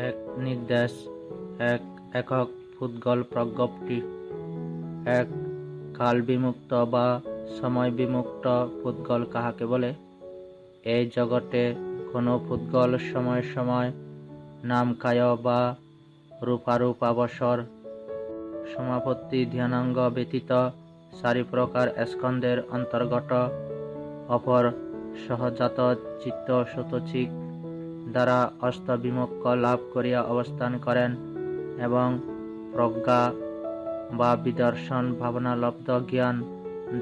এক নির্দেশ এক একক পুদ্গল প্রজ্ঞপ্তি। এক কাল বিমুক্ত বা সময় বিমুক্ত পুদ্গল কাহাকে বলে? এই জগতে কোনো পুদ্গল সময় সময় নামকায় বা রূপারূপ অবসর সমাপত্তি ধ্যানাঙ্গ ব্যতীত 4 প্রকার স্কন্ধের অন্তর্গত অপর সহজাত চিত্ত সূতচিক দ্বারা অস্তবিমুক্ত লাভ করিয়া অবস্থান করেন এবং প্রজ্ঞা বা বিদর্শন ভাবনালব্ধ জ্ঞান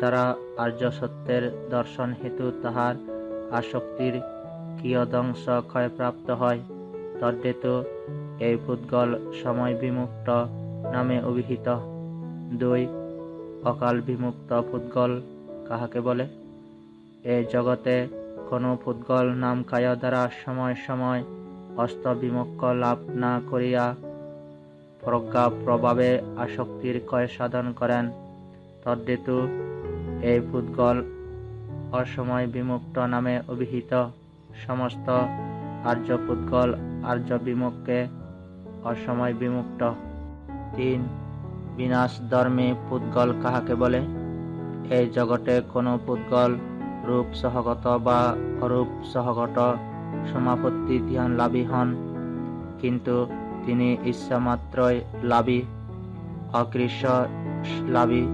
দ্বারা আর্য সত্যের দর্শন হেতু তাহার আসক্তির কিয়দংশ ক্ষয়প্রাপ্ত হয়। তদ্হেতু এই পুদ্গল সময় বিমুক্ত নামে অভিহিত। 2 অকাল বিমুক্ত পুদ্গল কাহাকে বলে? এই জগতে কোনো পুদ্গল নামকায় দ্বারা সময় সময় অস্তবিমুক্ত লাভ না করিয়া প্রজ্ঞা প্রভাবে আসক্তির ক্ষয় সাধন করেন। তদ্হেতু এই পুদ্গল অসময় বিমুক্ত নামে অভিহিত। সমস্ত আর্য পুদ্গল আর্য বিমুক্তে অসময় বিমুক্ত। 3 বিনাশ ধর্মী পুদ্গল কাহাকে বলে? এই জগতে কোনো পুদ্গল রূপ সহগত বা অরূপ সহগত সমাপত্তি ধ্যান লাভী হন, কিন্তু তিনি ইচ্ছামাত্রই লাভী, অকৃশ লাভী,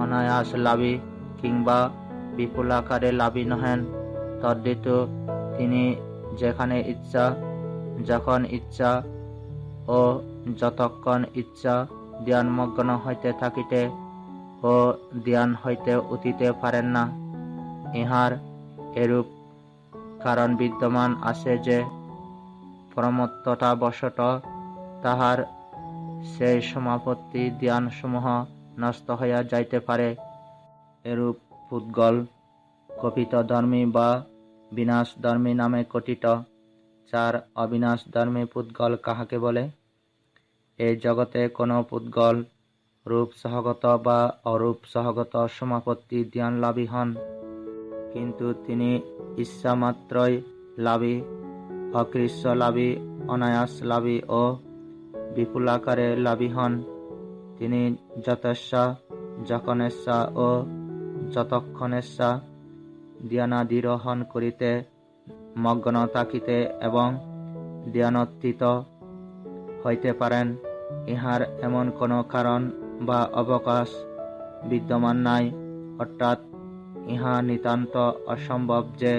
অনায়াস লাভী কিংবা বিপুলাকারে লাভী নহেন। তদ্হেতু তিনি যেখানে ইচ্ছা, যখন ইচ্ছা ও যতক্ষণ ইচ্ছা ধ্যানমগ্ন হইতে থাকিতে ও ধ্যান হইতে উঠিতে পারেন না। ইহার এরূপ কারণ বিদ্যমান আছে যে প্রমত্ততাবশত তাহার সেই সমাপত্তি ধ্যানসমূহ নষ্ট হইয়া যাইতে পারে। এরূপ পুদ্গল কপিতধর্মী বা বিনাশধর্মী নামে কথিত। 4 অবিনাশধর্মী পুদ্গল কাহাকে বলে? এই জগতে কোনো পুদ্গল রূপ সহগত বা অরূপ সহগত সমাপত্তি ধ্যান লাভী হন, কিন্তু তিনি ইচ্ছামাত্রই লাভী, অকৃশ লাভী, অনায়াস লাভী ও বিপুলাকারে লাভী হন। তিনি যতস্যা, যখনেচ্ছা ও যতক্ষণেচ্ছা ধ্যানাধিরোহণ করিতে, মগ্ন থাকিতে এবং ধ্যানোত্থিত হইতে পারেন। ইহার এমন কোনো কারণ বা অবকাশ বিদ্যমান নাই, অর্থাৎ ইহা নিতান্ত অসম্ভব যে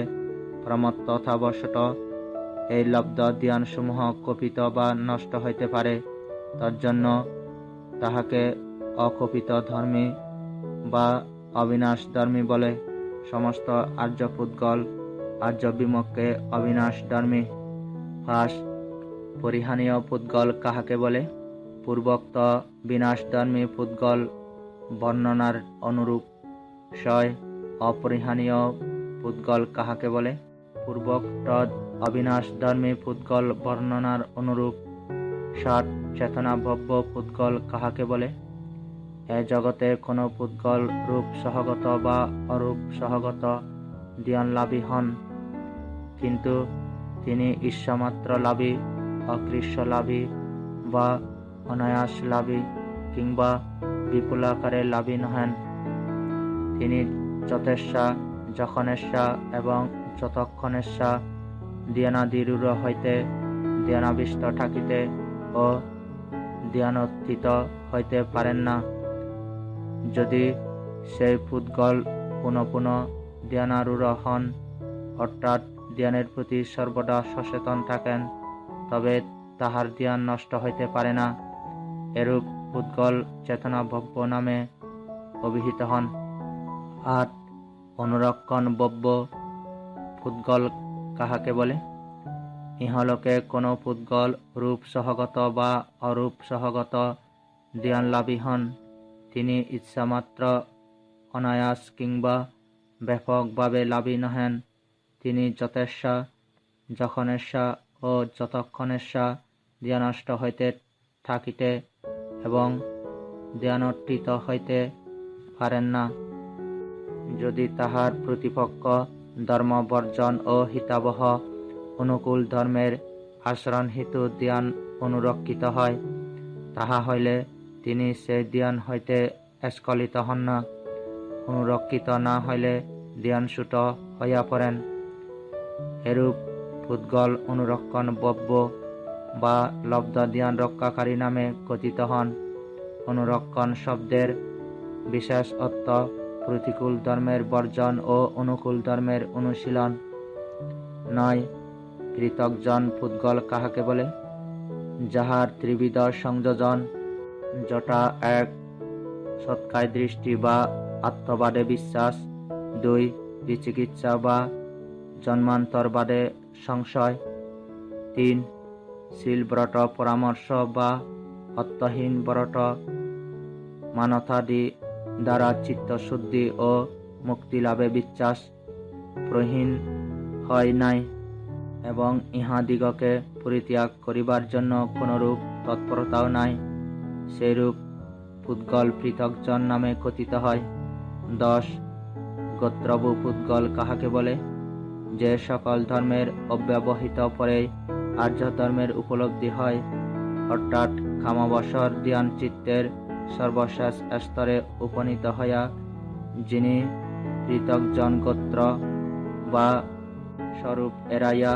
প্রমত্ততাবশত এই লব্ধ ধ্যানসমূহ কপিত বা নষ্ট হইতে পারে। তজ্জন্য তাহাকে অকপিত ধর্মী বা অবিনাশ ধর্মী বলে। সমস্ত আর্য পুদ্গল আর্য বিমুক্তে অবিনাশ ধর্মী। 5 পরিহানীয় পুদ্গল কাহাকে বলে? পূর্বোক্ত বিনাশধর্মী পুদ্গল বর্ণনার অনুরূপ 6 অপরিহানীয় পুদ্গল কাহাকে বলে? পূর্বোক্ত অবিনাশধর্মী পুদ্গল বর্ণনার অনুরূপ 7 চেতনাভব্য পুদ্গল কাহাকে বলে? এ জগতে কোনো পুদ্গল রূপ সহগত বা অরূপ সহগত ধ্যান লাভী হন, কিন্তু তিনি ইচ্ছামাত্র লাভী, অকৃশ লাভী বা অনায়াস লাভী কিংবা বিপুলাকারে লাভী নহেন। তিনি যতেচ্ছা, যখনেচ্ছা এবং যতক্ষণেচ্ছা ধ্যানাধিরূঢ় হইতে, ধ্যানাবিষ্ট থাকিতে ও ধ্যানোত্থিত হইতে পারেন না। যদি সেই পুদ্গল পুনঃ পুনঃ ধ্যানারূঢ় হন, অর্থাৎ ধ্যানের প্রতি সর্বদা সচেতন থাকেন, তবে তাহার ধ্যান নষ্ট হইতে পারে না। এরূপ পুদ্গল চেতনাভব্য নামে অভিহিত হন। 8 অনুরক্ষণভব্য পুদ্গল কাহাকে বলে? ইহলোকে কোনো পুদ্গল রূপ সহগত বা অরূপ সহগত ধ্যান লাভী হন, তিনি ইচ্ছামাত্র, অনায়াস কিংবা ব্যাপকভাবে লাভী নহেন। তিনি যতেচ্ছা, যখনেচ্ছা ও যতক্ষণেচ্ছা ধ্যানস্থ হইতে থাকিতে এবং ধ্যানোত্থিত হইতে পারেন না। যদি তাহার প্রতিপক্ষ ধর্মবর্জন ও হিতাবহ অনুকূল ধর্মের আচরণ হেতু ধ্যান অনুরক্ষিত হয়, তাহা হইলে তিনি সেই ধ্যান হইতে স্খলিত হন না। অনুরক্ষিত না হইলে ধ্যানচ্যুত হইয়া পড়েন। এরূপ পুদ্গল অনুরক্ষণ বব্য বা লব্ধ ধ্যান রক্ষাকারী নামে কথিত হন। অনুরক্ষণ শব্দের বিশেষ অর্থ প্রতিকূল ধর্মের বর্জন ও অনুকূল ধর্মের অনুশীলন। 9. পৃথকজন পুদ্গল কাহাকে বলে? যাহার ত্রিবিধ সংযোজন, যথা 1. সৎকায় দৃষ্টি বা আত্মবাদে বিশ্বাস, 2. বিচিকিৎসা বা জন্মান্তরবাদে সংশয়, 3. শীলব্রত পরামর্শ বা অর্থহীন ব্রত মানতাদি দ্বারা চিত্তশুদ্ধি ও মুক্তি লাভে বিশ্বাস প্রহীন হয় নাই এবং ইহাদিগকে পরিত্যাগ করিবার জন্য কোনরূপ তৎপরতাও নাই, সেইরূপ পুদ্গল পৃথকজন নামে কথিত হয়। 10. গোত্রবু পুদ্গল কাহাকে বলে? যে সকল ধর্মের অব্যবহিত পরেই আর্য ধর্মের উপলব্ধি হয়, অর্থাৎ কামাবসর ধ্যান চিত্তের সর্বশেষ স্তরে উপনীত হইয়া যিনি পৃথকজন গোত্র বা স্বরূপ এড়াইয়া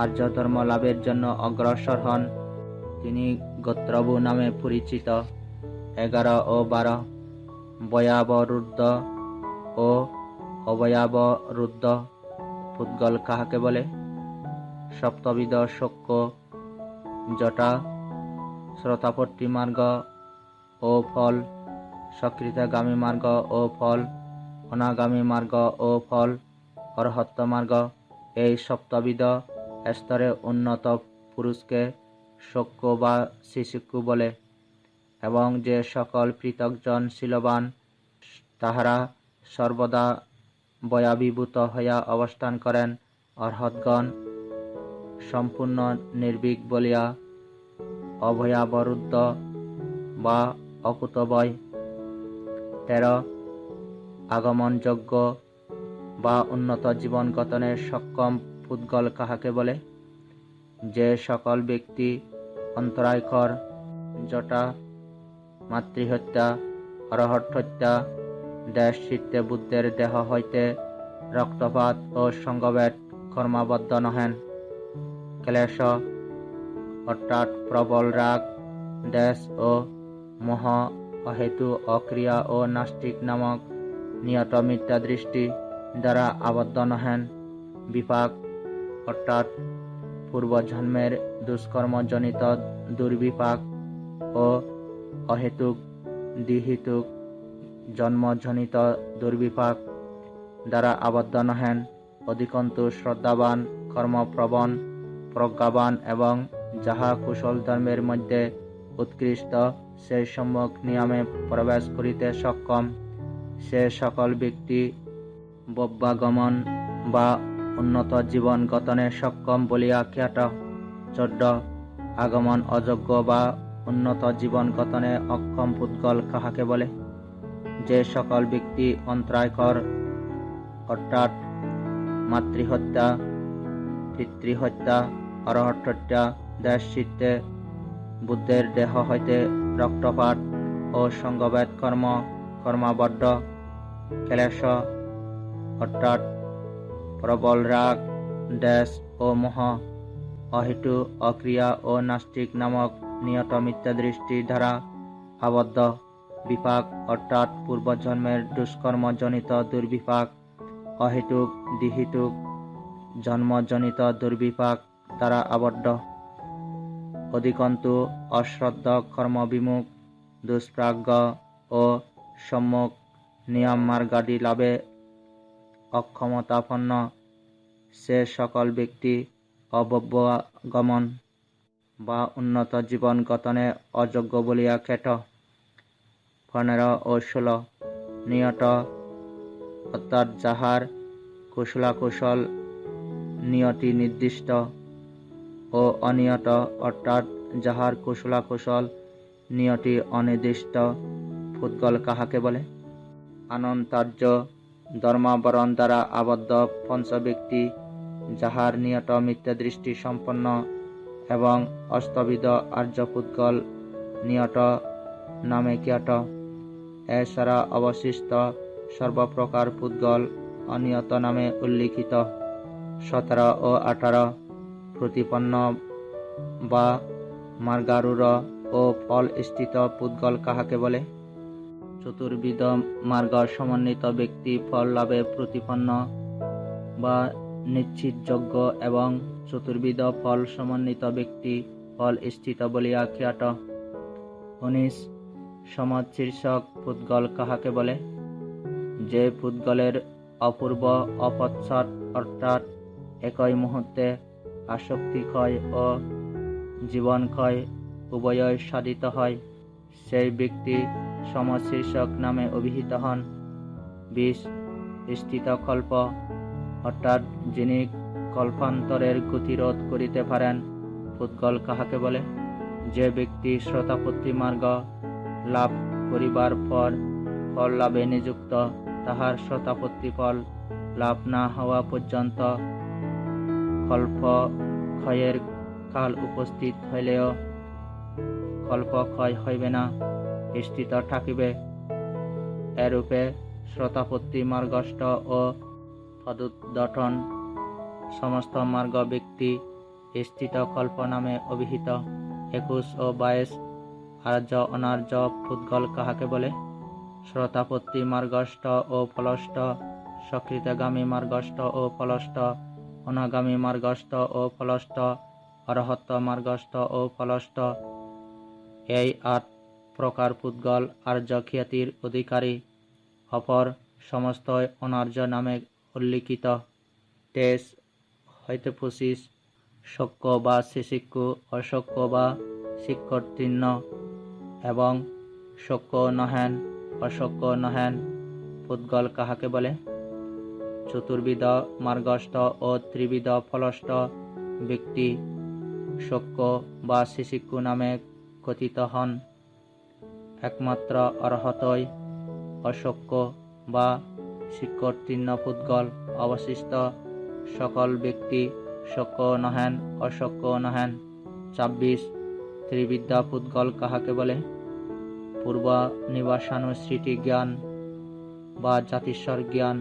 আর্য ধর্ম লাভের জন্য অগ্রসর হন, তিনি গোত্রবু নামে পরিচিত। 11 ও 12. বয়াবরুদ্ধ ও অবয়াবরুদ্ধ পুদ্গল কাহাকে বলে? সপ্তবিধ শোক্য, যথা শ্রোতাপট্টি মার্গ ও ফল, সকৃতগামী মার্গ ও ফল, অনাগামী মার্গ ও ফল, অরহত্ত মার্গ, এই সপ্তবিধ স্তরে উন্নত পুরুষকে শোক্য বা শিশুক্কু বলে। এবং যে সকল পৃথকজন শীলবান, তাহারা সর্বদা বয়াভিভূত হইয়া অবস্থান করেন, অর্হৎগণ সম্পূর্ণ নির্ভীক বলিয়া অভয়াবরুদ্ধ বা অকুতভয়। 13. আগমনযোগ্য বা উন্নত জীবন গঠনের সক্ষম পুদ্গল কাহাকে বলে? যে সকল ব্যক্তি অন্তরায়কর, যথা মাতৃহত্যা, অরহৎ হত্যা, দেশ চিত্তে বুদ্ধের দেহ হইতে রক্তপাত ও সঙ্গবেদ কর্মাবদ্ধ নহেন, ক্লেশ অর্থাৎ প্রবল রাগ, দেশ ও মোহ, অহেতু অক্রিয়া ও নাস্তিক নামক নিয়ত মিথ্যা দৃষ্টি দ্বারা আবদ্ধ নহেন, বিপাক অর্থাৎ পূর্বজন্মের দুষ্কর্মজনিত দুর্বিপাক ও অহেতুক দ্বিহেতুক জন্মজনিত দুর্বিপাক দ্বারা আবদ্ধ নহেন, অধিকন্তু শ্রদ্ধাবান, কর্মপ্রবণ, প্রজ্ঞাবান এবং যাহা কুশল ধর্মের মধ্যে উৎকৃষ্ট সেই সম্যক নিয়মে প্রবেশ করিতে সক্ষম, সে সকল ব্যক্তি বব্যাগমন বা উন্নত জীবন গঠনে সক্ষম বলিয়া খ্যাত। 14. আগমন অযোগ্য বা উন্নত জীবন গঠনে অক্ষম পুদ্গল কাহাকে বলে? যে সকল ব্যক্তি অন্তরায়কর, অর্থাৎ মাতৃহত্যা, পিতৃহত্যা, অরহৎ হত্যা, দেশ চিত্তে বুদ্ধের দেহ হইতে রক্তপাত ও সঙ্গবেদ কর্মাবদ্ধ, ক্লেশ অর্থাৎ প্রবল রাগ, দেশ ও মোহ, অহেতু অক্রিয়া ও নাস্তিক নামক নিয়ত মিথ্যা দৃষ্টি দ্বারা আবদ্ধ, বিপাক অর্থাৎ পূর্বজন্মের দুষ্কর্মজনিত দুর্বিপাক, অহেতুক দ্বিহেতুক জন্মজনিত দুর্বিপাক দ্বারা আবদ্ধ, অধিকন্তু অশ্রদ্ধ, কর্মবিমুখ, দুষ্প্রাজ্ঞ ও সম্যক নিয়ম মার্গাদি লাভে অক্ষমতাপন্ন, সে সকল ব্যক্তি অবব্যগমন বা উন্নত জীবন গঠনে অযোগ্য বলিয়া খ্যাত। 15 ও 16. নিয়ত অর্থাৎ যাহার কুশলাকুশল নিয়তি নির্দিষ্ট, ও অনিয়ত অর্থাৎ যাহার কুশলাকুশল নিয়তি অনির্দিষ্ট পুদ্গল কাহাকে বলে? অনন্তার্য ধর্মাবরণ দ্বারা আবদ্ধ পঞ্চ ব্যক্তি, যাহার নিয়ত মিথ্যা দৃষ্টি সম্পন্ন এবং অষ্টবিধ আর্য পুদ্গল নিয়ত নামে খ্যাত। এছাড়া অবশিষ্ট সর্বপ্রকার পুদ্গল অনিয়ত নামে উল্লিখিত। 17 ও 18 প্রতিপন্ন বা মার্গারূঢ় ও ফলস্থিত পুদ্গল কাহাকে বলে? চতুর্বিধ মার্গ সমন্বিত ব্যক্তি ফল লাভে প্রতিপন্ন বা নিশ্চিতযোগ্য এবং চতুর্বিধ ফল সমন্বিত ব্যক্তি ফল স্থিত বলিয়া খ্যাত। 19 সমশীর্ষক পুদ্গল কাহাকে বলে? যে পুদ্গলের অপূর্ব অপচ্ছদ অর্থাৎ একই মুহূর্তে আসক্তিক্ষয় ও জীবনক্ষয় উভয়ই সাধিত হয়, সেই ব্যক্তি সমশীর্ষক নামে অভিহিত হন। 20 স্থিতকল্প অর্থাৎ যিনি কল্পান্তরের গতিরোধ করিতে পারেন পুদ্গল কাহাকে বলে? যে ব্যক্তি শ্রোতাপত্তি মার্গ লাভ করিবার পর ফল লাভে নিযুক্ত, তাহার শ্রোতাপত্তি ফল লাভ না হওয়া পর্যন্ত কল্পক্ষয়ের কাল উপস্থিত হইলেও কল্পক্ষয় হইবে না, স্থিত থাকিবে। এরূপে শ্রোতাপত্তি মার্গস্থ ও তদুদ্যতন সমস্ত মার্গ ব্যক্তি স্থিত কল্প নামে অভিহিত। 21 ও 22 আর্য অনার্য পুদ্গল কাহাকে বলে? শ্রোতাপত্তি মার্গস্থ ও ফলস্থ, সকৃতগামী মার্গস্থ ও ফলস্থ, অনাগামী মার্গস্থ ও ফলস্থ, অরহত মার্গস্থ ও ফলস্থ, এই 8 প্রকার পুদ্গল আর্য খ্যাতির অধিকারী। অপর সমস্ত অনার্য নামে উল্লিখিত। 23 হইতে 25 শক্য বা শিশিক্যু, অশক্য বা শিক্ষোত্তীর্ণ এবং শক্য নহেন, অশক্য নহেন পুদ্গল কাহাকে বলে? চতুর্বিধ মার্গস্থ ও ত্রিবিধ ফলস্থ ব্যক্তি শক্য বা শিশিক্যু নামে কথিত হন। একমাত্র অরহতই অশক্য বা শিক্ষোত্তীর্ণ পুদ্গল, অবশিষ্ট সকল ব্যক্তি শক্য নহেন, অশক্য নহেন। 26 ত্রিবিদ্যা পুদ্গল কাহাকে বলে? পূর্ব নিবাসানুস্মৃতি জ্ঞান বা জাতিস্বর জ্ঞান,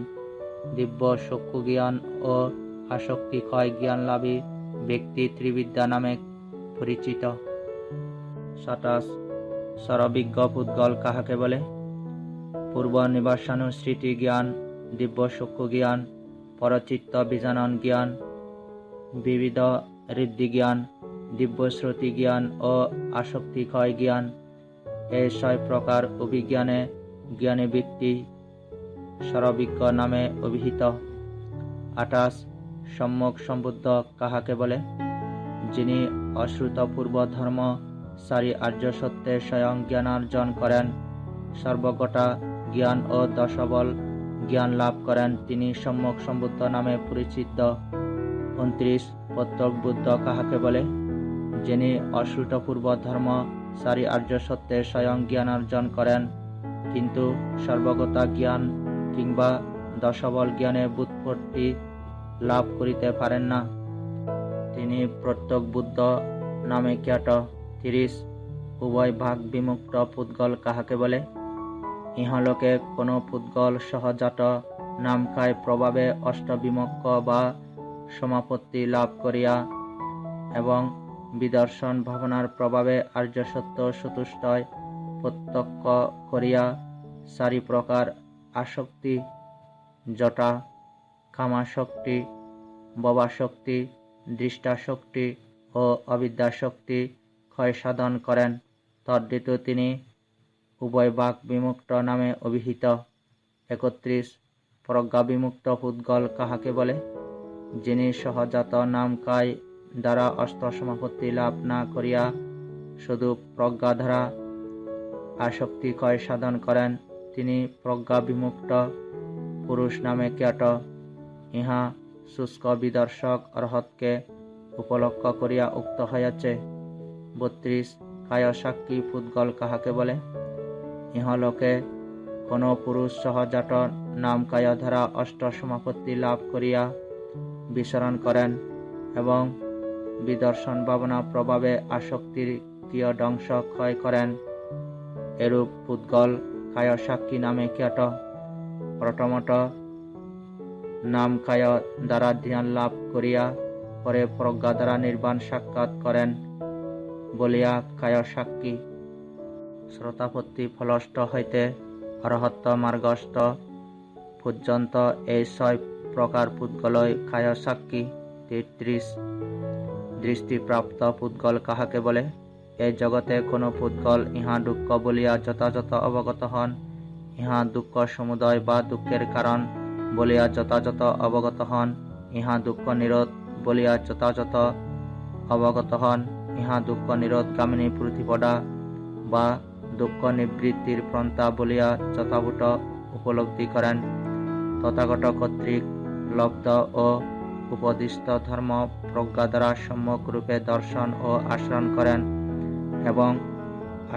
দিব্য চক্ষু জ্ঞান ও আসক্তিক্ষয় জ্ঞান লাভী ব্যক্তি ত্রিবিদ্যা নামে পরিচিত। 27 সরবিজ্ঞ পুদ্গল কাহাকে বলে? পূর্ব নিবাসানুস্মৃতি জ্ঞান, দিব্য চক্ষু জ্ঞান, পরচিত্ত বীজানন জ্ঞান, বিবিধ ঋদ্ধি জ্ঞান, দিব্যশ্রুতি জ্ঞান ও আসক্তিক্ষয় জ্ঞান, এই 6 প্রকার অভিজ্ঞানে জ্ঞানী ব্যক্তি সরবিজ্ঞ নামে অভিহিত। 28 সম্যক সম্বুদ্ধ কাহাকে বলে? যিনি অশ্রুতপূর্ব ধর্ম সারি আর্য সত্যে স্বয়ং জ্ঞানার্জন করেন, সর্বগোটা জ্ঞান ও দশবল জ্ঞান লাভ করেন, তিনি সম্যক সম্বুদ্ধ নামে পরিচিত। 29 প্রত্যক বুদ্ধ কাহাকে বলে? যিনি অশ্রুতপূর্ব ধর্ম সারি আর্য সত্যে স্বয়ং জ্ঞানার্জন করেন, কিন্তু সর্বগতা জ্ঞান কিংবা দশবল জ্ঞানে ব্যুৎপত্তি লাভ করিতে পারেন না, তিনি প্রত্যক বুদ্ধ নামে খ্যাত। 30 উভয় ভাগ বিমুক্ত পুদ্গল কাহাকে বলে? ইহলোকে কোনো পুদ্গল সহজাত নামকায় প্রভাবে অষ্টবিমুক্ত বা সমাপত্তি লাভ করিয়া এবং বিদর্শন ভাবনার প্রভাবে আর্য সত্য চতুষ্টয় প্রত্যক্ষ করিয়া 4 প্রকার আসক্তি যথা কামাশক্তি, ভবাশক্তি, দৃষ্টাশক্তি ও অবিদ্যাশক্তি ক্ষয় সাধন করেন, তদ্হেতু তিনি উভয় ভাগ বিমুক্ত নামে অভিহিত। 31 প্রজ্ঞা বিমুক্ত পুদ্গল কাহাকে বলে? যিনি সহজাত নামকায় দ্বারা অষ্টসমাপত্তি লাভ না করিয়া শুধু প্রজ্ঞা দ্বারা আসক্তি ক্ষয় সাধন করেন, তিনি প্রজ্ঞা বিমুক্ত পুরুষ নামে খ্যাত। ইহা শুষ্ক বিদর্শক অর্হতকে উপলক্ষ করিয়া উক্ত হইয়াছে। 32 কায় সাক্ষী পুদ্গল কাহাকে বলে? ইহলোকে কোনো পুরুষ সহজাত নামকায় দ্বারা অষ্ট সমাপত্তি লাভ করিয়া বিচরণ করেন এবং বিদর্শন ভাবনা প্রভাবে আসক্তির কিয়দংশ ক্ষয় করেন। এরূপ পুদ্গল কায় সাক্ষী নামে খ্যাত। প্রথমত নাম কায় দ্বারা ধ্যান লাভ করিয়া পরে প্রজ্ঞা দ্বারা নির্বাণ সাক্ষাৎ করেন বলিয়া কায় সাক্ষী। শ্রোতাপত্তি ফলস্থ হইতে অরহত্ত মার্গস্থ পর্যন্ত এই 6 প্রকার পুদ্গলই কায় সাক্ষী। 33 দৃষ্টিপ্রাপ্ত পুদ্গল কাহাকে বলে? এই জগতে কোনো পুদ্গল ইহা দুঃখ বলিয়া যথাযথ অবগত হন, ইহা দুঃখ সমুদয় বা দুঃখের কারণ বলিয়া যথাযথ অবগত হন, ইহা দুঃখ নিরোধ বলিয়া যথাযথ অবগত হন, ইহা দুঃখ নিরোধ গামিনী প্রতিপদা বা দুঃখ নিবৃত্তির পন্থা বলিয়া যথাভূত উপলব্ধি করেন। তথাগত কর্তৃক লব্ধ ও উপদিষ্ট ধর্ম প্রজ্ঞা দ্বারা সম্যক রূপে দর্শন ও আচরণ করেন এবং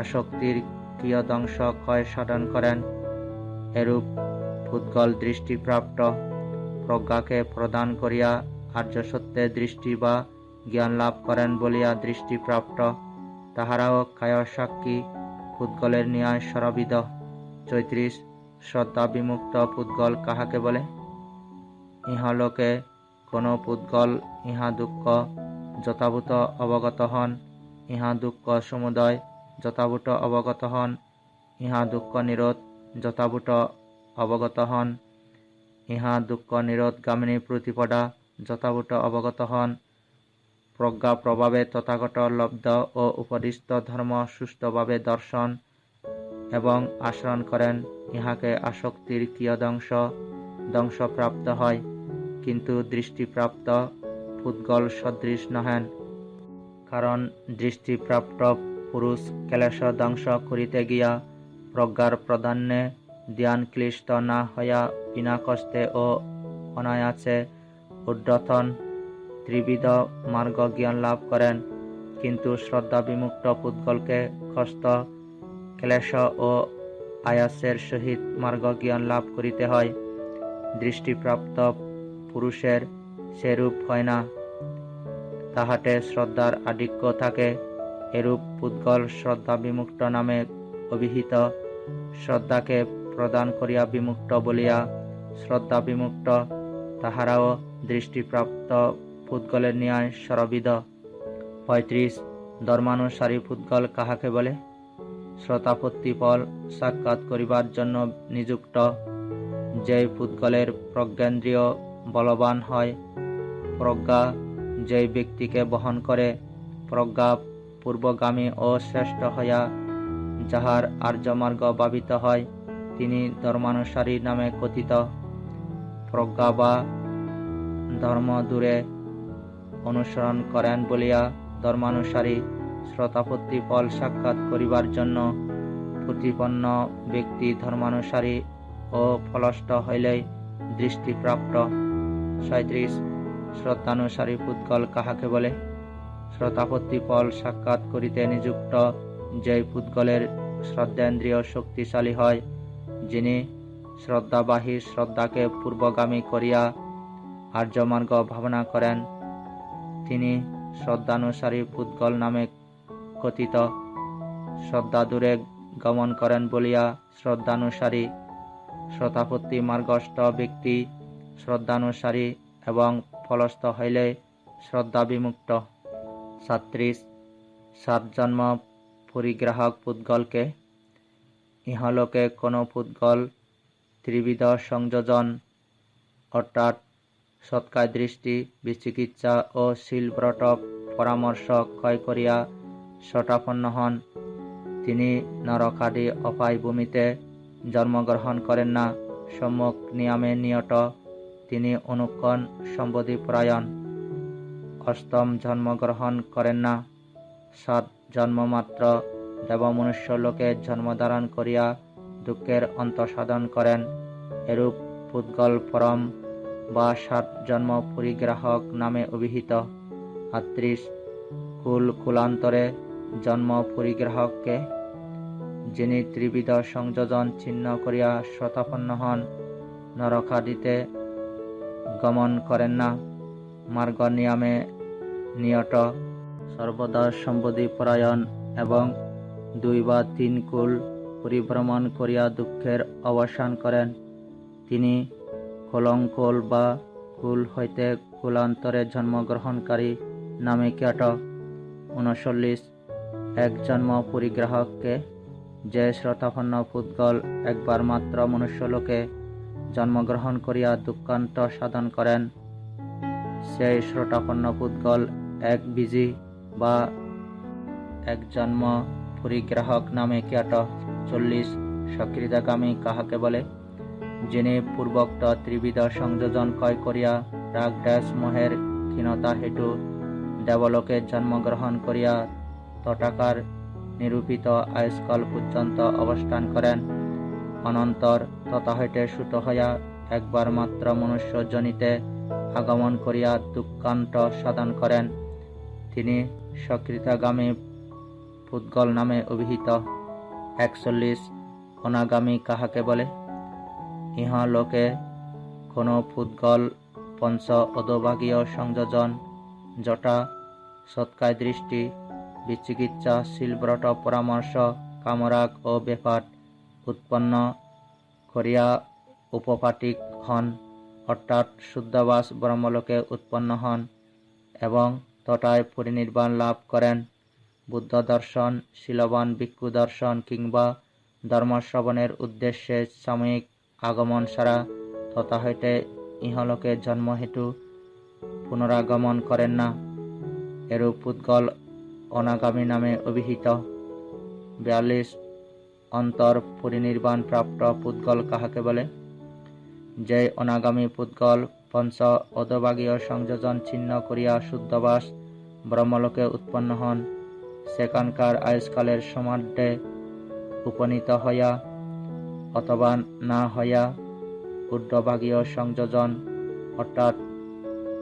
আসক্তির কিয়দংশ ক্ষয় সাধন করেন। এরূপ পুদ্গল দৃষ্টিপ্রাপ্ত প্রজ্ঞাকে প্রদান করিয়া আর্য সত্যে দৃষ্টি বা জ্ঞান লাভ করেন বলিয়া দৃষ্টিপ্রাপ্ত। তাহারাও কায় সাক্ষী পুদ্গলের ন্যায় সরবিদ। 34 শ্রদ্ধা বিমুক্ত পুদ্গল কাহাকে বলে? ইহলোকে কোনো পুদ্গল ইহা দুঃখ যথাভূত অবগত হন, ইহা দুঃখ সমুদয় যথাভূত অবগত হন, ইহা দুঃখ নিরোধ যথাভূত অবগত হন, ইহা দুঃখ নিরোধ গামিনী প্রতিপদা যথাভূত অবগত হন, প্রজ্ঞা প্রভাবে তথাগত লব্ধ ও উপদিষ্ট ধর্ম সুষ্ঠুভাবে দর্শন এবং আচরণ করেন, ইহাকে আসক্তির কিয়দংশ ধ্বংসপ্রাপ্ত হয়। কিন্তু দৃষ্টিপ্রাপ্ত পুদ্গল সদৃশ নহেন, কারণ দৃষ্টিপ্রাপ্ত পুরুষ ক্লেশ ধ্বংস করিতে গিয়া প্রজ্ঞার প্রাধান্যে ধ্যান ক্লিষ্ট না হইয়া বিনা কষ্টে ও অনায়াসে ঊর্ধ্বতন ত্রিবিধ মার্গ জ্ঞান লাভ করেন। কিন্তু শ্রদ্ধা বিমুক্ত পুদ্গলকে কষ্ট ক্লেশ ও আয়াসের সহিত মার্গ জ্ঞান লাভ করিতে হয়। দৃষ্টিপ্রাপ্ত পুরুষের সেরূপ হয় না, তাহাতে শ্রদ্ধার আধিক্য থাকে। এরূপ পুদ্গল শ্রদ্ধা বিমুক্ত নামে অভিহিত। শ্রদ্ধাকে প্রদান করিয়া বিমুক্ত বলিয়া শ্রদ্ধা বিমুক্ত। তাহারাও দৃষ্টিপ্রাপ্ত পুদ্গলের ন্যায় সরবিদ। 35 ধর্মানুসারী পুদ্গল কাহাকে বলে? শ্রোতাপত্তি ফল সাক্ষাৎ করিবার জন্য নিযুক্ত। যে পুদ্গলের প্রজ্ঞেন্দ্রিয় বলবান হয়, প্রজ্ঞা যে ব্যক্তিকে বহন করে, প্রজ্ঞা পূর্বগামী ও শ্রেষ্ঠ হইয়া যাহার আর্যমার্গ ভাবিত হয়, তিনি ধর্মানুসারী নামে কথিত। প্রজ্ঞা বা ধর্ম দূরে অনুসরণ করেন বলিয়া ধর্মানুসারী। শ্রোতাপত্তি ফল সাক্ষাৎ করিবার জন্য প্রতিপন্ন ব্যক্তি ধর্মানুসারী ও ফলস্থ হইলেই দৃষ্টিপ্রাপ্ত। 37 শ্রদ্ধানুসারী পুদ্গল কাহাকে বলে? শ্রোতাপত্তি ফল সাক্ষাৎ করিতে নিযুক্ত যে পুদ্গলের শ্রদ্ধেন্দ্রিয় শক্তিশালী হয়, যিনি শ্রদ্ধাবাহী শ্রদ্ধাকে পূর্বগামী করিয়া আর্যমার্গ ভাবনা করেন, তিনি শ্রদ্ধানুসারী পুদ্গল নামে কথিত। শ্রদ্ধা দূরে গমন করেন বলিয়া শ্রদ্ধানুসারী। শ্রোতাপত্তি মার্গস্থ ব্যক্তি শ্রদ্ধানুসারী এবং ফলস্থ হইলে শ্রদ্ধা বিমুক্ত। 37 সাত জন্ম পরিগ্রাহক পুদ্গলকে? ইহলোকে কোনো পুদ্গল ত্রিবিধ সংযোজন অর্থাৎ সৎকায় দৃষ্টি, বিচিকিৎসা ও শীলব্রত পরামর্শ ক্ষয় করিয়া শটাপন্ন হন, তিনি নরকাদি অপায় ভূমিতে জন্মগ্রহণ করেন না। সম্যক নিয়মে নিয়ত তিনি অনুক্ষণ সম্বোধিপরায়ণ। অষ্টম জন্মগ্রহণ করেন না। 7 জন্মমাত্র দেবমনুষ্য লোকে জন্মধারণ করিয়া দুঃখের অন্ত সাধন করেন। এরূপ পুদ্গল পরম বা 7 জন্ম পরিগ্রাহক নামে অভিহিত। 38 কুলান্তরে জন্ম পরিগ্রাহককে? যিনি ত্রিবিধ সংযোজন ছিন্ন করিয়া শতাপন্ন হন, নরকাদিতে গমন করেন না, মার্গ নিয়মে নিয়ত সর্বদা সম্বন্ধী পরায়ণ এবং 2 বা 3 কুল পরিভ্রমণ করিয়া দুঃখের অবসান করেন। তিনি কলঙ্কল বা কুল হইতে কুলান্তরে জন্মগ্রহণকারী নামে খ্যাত। 39 এক জন্ম পরিগ্রাহককে, যে শ্রোতাপন্ন পুদ্গল একবার মাত্র মনুষ্যলোকে জন্মগ্রহণ করিয়া দুঃখান্ত সাধন করেন, সেই শ্রোতাপন্ন পুদ্গল এক বীজি বা এক জন্ম পরিগ্রাহক নামে খ্যাত। 40 সকৃতগামী কাহাকে বলে? যিনি পূর্বোক্ত ত্রিবিধ সংযোজন ক্ষয় করিয়া রাগ দেশ মোহের ক্ষীণতা হেতু দেবলোকে জন্মগ্রহণ করিয়া তটাকার নিরূপিত আয়ুষ্কাল পর্যন্ত অবস্থান করেন, অনন্তর তথা হইতে সুত হইয়া একবার মাত্র মনুষ্য জনিতে আগমন করিয়া দুঃখান্ত সাধন করেন, তিনি সকৃতগামী পুদ্গল নামে অভিহিত। 41 অনাগামী কাহাকে বলে? ইহলোকে কোন পুদ্গল পঞ্চ অধোভাগীয় সংযোজন যথা সৎকায় দৃষ্টি, বিচিকিৎসা, শিলব্রত, পরামর্শ, কামরাগ ও ব্যাপার উৎপন্ন করিয়া উপপাটিক হন, অর্থাৎ শুদ্ধবাস ব্রহ্মলোকে উৎপন্ন হন এবং তথায় পরিনির্বাণ লাভ করেন। বুদ্ধ দর্শন, শীলবান ভিক্ষু দর্শন কিংবা ধর্মশ্রবণের উদ্দেশ্যে সাময়িক আগমন ছাড়া তথা হইতে ইহলোকে জন্ম হেতু পুনরাগমন করেন না, এরূপ পুদ্গল অনাগামী নামে অভিহিত। 42 অন্তর পরিনির্বাণ প্রাপ্ত পুদ্গল কাহাকে বলে? যে অনাগামী পুদ্গল পঞ্চ অধোভাগীয় সংযোজন ছিন্ন করিয়া শুদ্ধবাস ব্রহ্মলোকে উৎপন্ন হন, সেখানকার আয়ুষ্কালের সমার্ধে উপনীত হইয়া অথবা না হইয়া ঊর্ধ্বভাগীয় সংযোজন অর্থাৎ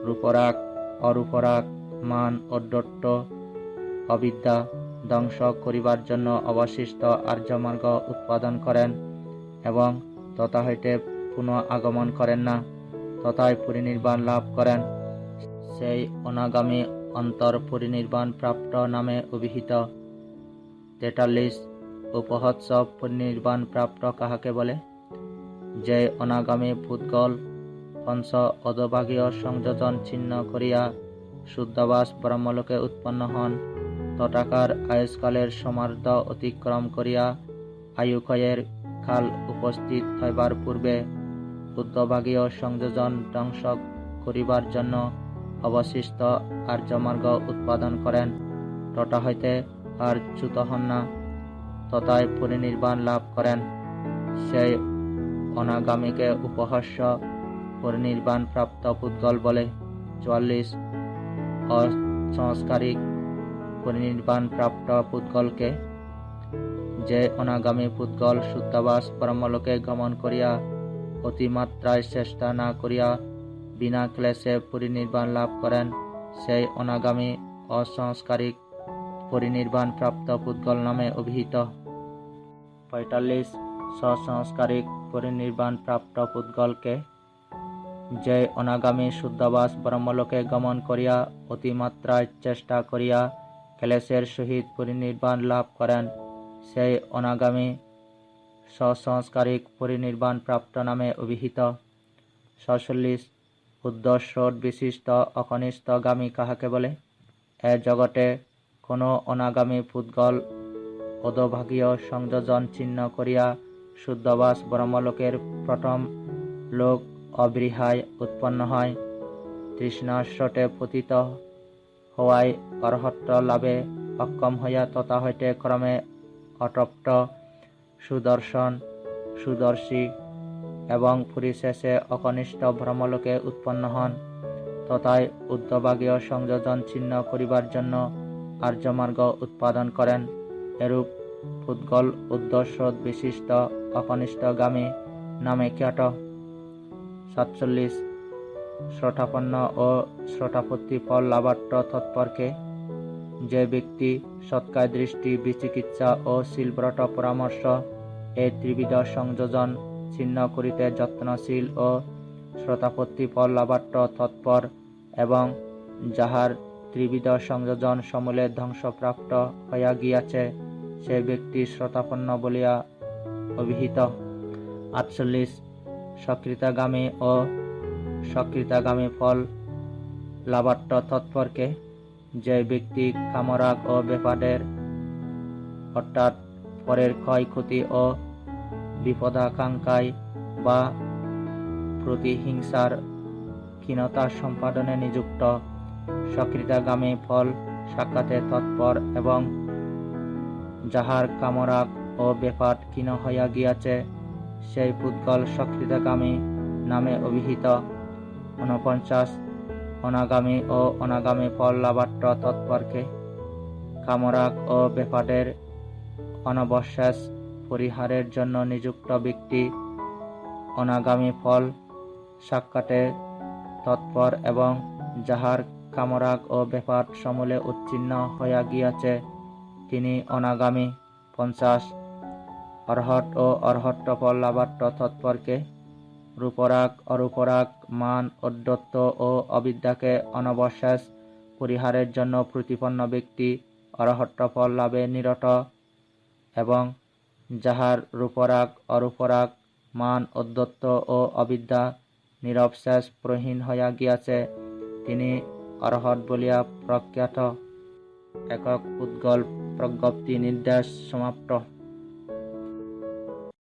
রূপরাগ, অরূপরাগ, মান, অদ্বৈত, অবিদ্যা ধ্বংস করিবার জন্য অবশিষ্ট আর্যমার্গ উৎপাদন করেন এবং তথা হইতে পুনঃ আগমন করেন না, তথায় পরিনির্বাণ লাভ করেন, সেই অনাগামী অন্তর পরিনির্বাণ প্রাপ্ত নামে অভিহিত। 43 উপহৎসব পরিনির্বাণ প্রাপ্ত কাহাকে বলে? যে অনাগামী পুদ্গল পঞ্চ অধোভাগীয় সংযোজন ছিন্ন করিয়া শুদ্ধবাস ব্রহ্মলোকে উৎপন্ন হন, তথাকার আয়ুষ্কালের সমার্ধ অতিক্রম করিয়া আয়ুক্ষয়ের কাল উপস্থিত হইবার পূর্বে ঊর্ধ্বভাগীয় সংযোজন ধ্বংস করিবার জন্য অবশিষ্ট আর্যমার্গ উৎপাদন করেন, তথা হইতে আর চ্যুত হন না, তথায় পরিনির্বাণ লাভ করেন, সেই অনাগামীকে উপহস্য পরিনির্বাণ প্রাপ্ত পুদ্গল বলে। 44 অসংস্কারিক পরিনির্বাণ প্রাপ্ত পুদ্গলকে? যে অনাগামী পুদ্গল শুদ্ধবাস ব্রহ্মলোকে গমন করিয়া অতিমাত্রায় চেষ্টা না করিয়া বিনা ক্লেশে পরিনির্বাণ লাভ করেন, সেই অনাগামী অসংস্কারিক পরিনির্বাণ প্রাপ্ত পুদ্গল নামে অভিহিত। 45 সসংস্কারিক পরিনির্বাণ প্রাপ্ত পুদ্গলকে? যে অনাগামী শুদ্ধবাস ব্রহ্মলোকে গমন করিয়া অতিমাত্রায় চেষ্টা করিয়া ক্লেশের সহিত পরিনির্বাণ লাভ করেন, সেই অনাগামী সসংস্কারিক পরিনির্বাণ প্রাপ্ত নামে অভিহিত। 46 ঊর্ধ্বস্রোত বিশিষ্ট অকনিষ্ঠগামী কাহাকে বলে? এ জগতে কোনো অনাগামী পুদ্গল অধোভাগীয় সংযোজন ছিন্ন করিয়া শুদ্ধবাস ব্রহ্মলোকের প্রথম লোক অবৃহায় উৎপন্ন হয়, তৃষ্ণার স্রোতে পতিত হওয়ায় অর্হত্ব লাভে অক্ষম হইয়া তথা হইতে ক্রমে অতপ্ত, সুদর্শন, সুদর্শী এবং পরিশেষে অকনিষ্ঠ ব্রহ্মলোকে উৎপন্ন হন, তথায় ঊর্ধ্বভাগীয় সংযোজন ছিন্ন করিবার জন্য আর্যমার্গ উৎপাদন করেন, এরূপ পুদ্গল ঊর্ধ্বস্রোত বিশিষ্ট অকনিষ্ঠগামী নামে খ্যাত। 47 শ্রোতাপন্ন ও শ্রোতাপত্তি ফল লাভার্থ তৎপরকে? যে ব্যক্তি সৎকায় দৃষ্টি, বিচিকিৎসা ও শিলব্রত পরামর্শ এই ত্রিবিধ সংযোজন ছিন্ন করিতে যত্নশীল ও শ্রোতাপত্তি ফল লাভার্থ তৎপর এবং যাহার ত্রিবিধ সংযোজন সমূলে ধ্বংসপ্রাপ্ত হইয়া গিয়াছে, সে ব্যক্তি শ্রোতাপন্ন বলিয়া অভিহিত। 48 সকৃতাগামী ও সকৃতাগামী ফল লাভার্থ তৎপরকে, যে ব্যক্তি কামরাগ ও ব্যাপারের অর্থাৎ পরের ক্ষয়ক্ষতি ও বিপদাকাঙ্ক্ষায় বা প্রতিহিংসার ক্ষীণতা সম্পাদনে নিযুক্ত, সকৃতাগামী ফল সাক্ষাতে তৎপর এবং যাহার কামরাগ ও ব্যাপার ক্ষীণ হইয়া গিয়াছে, সেই পুদ্গল সকৃতাগামী নামে অভিহিত। 49 অনাগামী ও অনাগামী ফল লাভার্থ তৎপরকে, কামরাগ ও ব্যাপারের অনবশেষ পরিহারের জন্য নিযুক্ত ব্যক্তি অনাগামী ফল সাক্ষাতে তৎপর এবং যাহার কামরাগ ও ব্যাপার সমূলে উচ্ছিন্ন হইয়া গিয়াছে, তিনি অনাগামী। 50 অর্হৎ ও অর্হত্ব ফল লাভার্থ তৎপরকে, রূপরাগ অরূপরাগ মান অধ্যত্ত ও অবিদ্যাকে অনবশেষ পরিহারের জন্য প্রতিপন্ন ব্যক্তি অর্হত্ব ফল লাভে নিরত এবং যাহার রূপরাগ অরূপরাগ মান অধ্যত্ত ও অবিদ্যা নিরবশেষ প্রহীন হইয়া গিয়াছে, তিনি অর্হৎ বলিয়া প্রখ্যাত। একক পুদ্গল প্রজ্ঞপ্তি নির্দেশ সমাপ্ত।